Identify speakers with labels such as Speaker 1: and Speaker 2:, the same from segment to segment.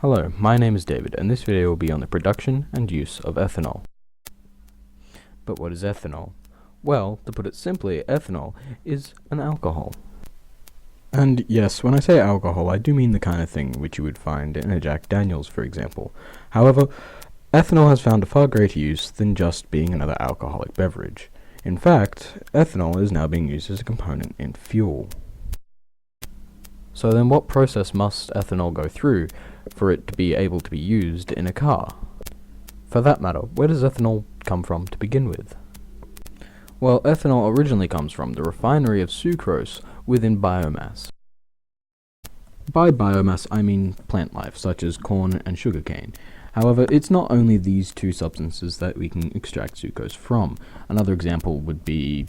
Speaker 1: Hello, my name is David, and this video will be on the production and use of ethanol. But what is ethanol? Well, to put it simply, ethanol is an alcohol. And yes, when I say alcohol, I do mean the kind of thing which you would find in a Jack Daniels, for example. However, ethanol has found a far greater use than just being another alcoholic beverage. In fact, ethanol is now being used as a component in fuel. So then what process must ethanol go through for it to be able to be used in a car? For that matter, where does ethanol come from to begin with? Well, ethanol originally comes from the refinery of sucrose within biomass. By biomass, I mean plant life, such as corn and sugarcane. However, it's not only these two substances that we can extract sucrose from. Another example would be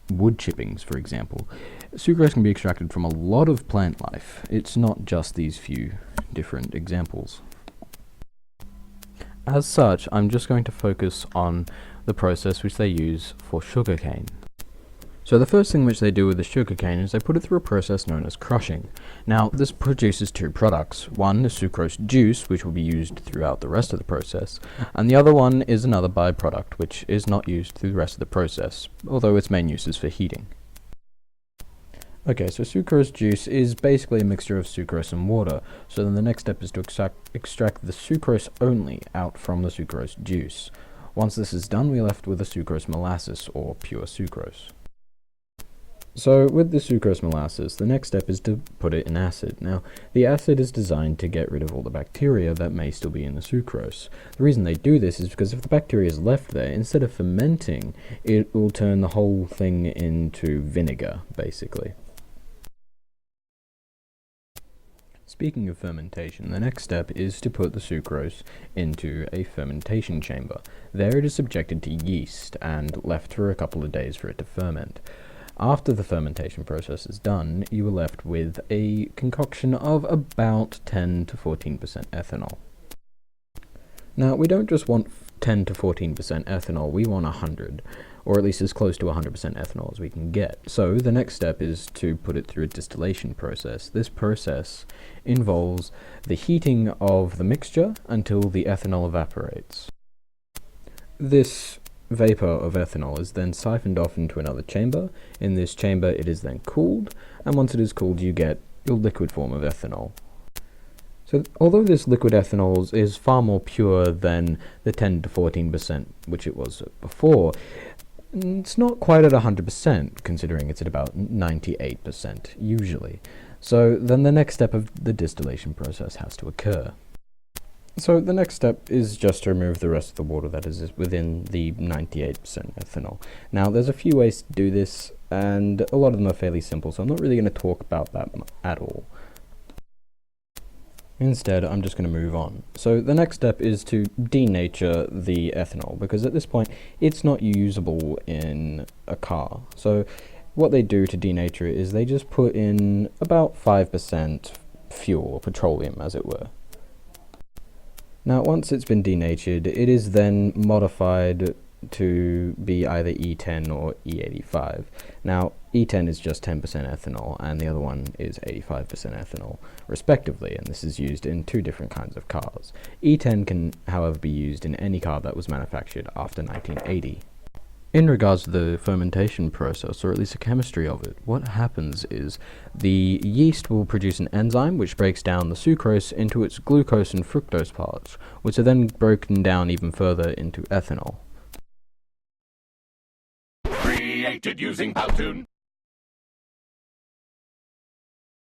Speaker 1: wood chippings, for example. Sucrose can be extracted from a lot of plant life. It's not just these few different examples. As such, I'm just going to focus on the process which they use for sugarcane. So the first thing which they do with the sugarcane is they put it through a process known as crushing. Now, this produces two products. One is sucrose juice, which will be used throughout the rest of the process, and the other one is another byproduct, which is not used through the rest of the process, although its main use is for heating. Okay, so sucrose juice is basically a mixture of sucrose and water, so then the next step is to extract the sucrose only out from the sucrose juice. Once this is done, we're left with the sucrose molasses, or pure sucrose. So with the sucrose molasses, the next step is to put it in acid. Now, the acid is designed to get rid of all the bacteria that may still be in the sucrose. The reason they do this is because if the bacteria is left there, instead of fermenting, it will turn the whole thing into vinegar, basically. Speaking of fermentation, the next step is to put the sucrose into a fermentation chamber. There it is subjected to yeast and left for a couple of days for it to ferment. After the fermentation process is done, you are left with a concoction of about 10 to 14% ethanol. Now, we don't just want 10 to 14% ethanol, we want 100, or at least as close to 100% ethanol as we can get. So the next step is to put it through a distillation process. This process involves the heating of the mixture until the ethanol evaporates. This vapor of ethanol is then siphoned off into another chamber. In this chamber it is then cooled, and once it is cooled you get your liquid form of ethanol. So although this liquid ethanol is far more pure than the 10 to 14% which it was before, it's not quite at 100%, considering it's at about 98% usually. So then the next step of the distillation process has to occur. So the next step is just to remove the rest of the water that is within the 98% ethanol. Now, there's a few ways to do this, and a lot of them are fairly simple, so I'm not really going to talk about that at all. Instead, I'm just going to move on. So the next step is to denature the ethanol, because at this point, it's not usable in a car. So what they do to denature it is they just put in about 5% fuel, or petroleum as it were. Now, once it's been denatured, it is then modified to be either E10 or E85. Now, E10 is just 10% ethanol, and the other one is 85% ethanol, respectively, and this is used in two different kinds of cars. E10 can, however, be used in any car that was manufactured after 1980. In regards to the fermentation process, or at least the chemistry of it, what happens is the yeast will produce an enzyme which breaks down the sucrose into its glucose and fructose parts, which are then broken down even further into ethanol.
Speaker 2: Created using Powtoon.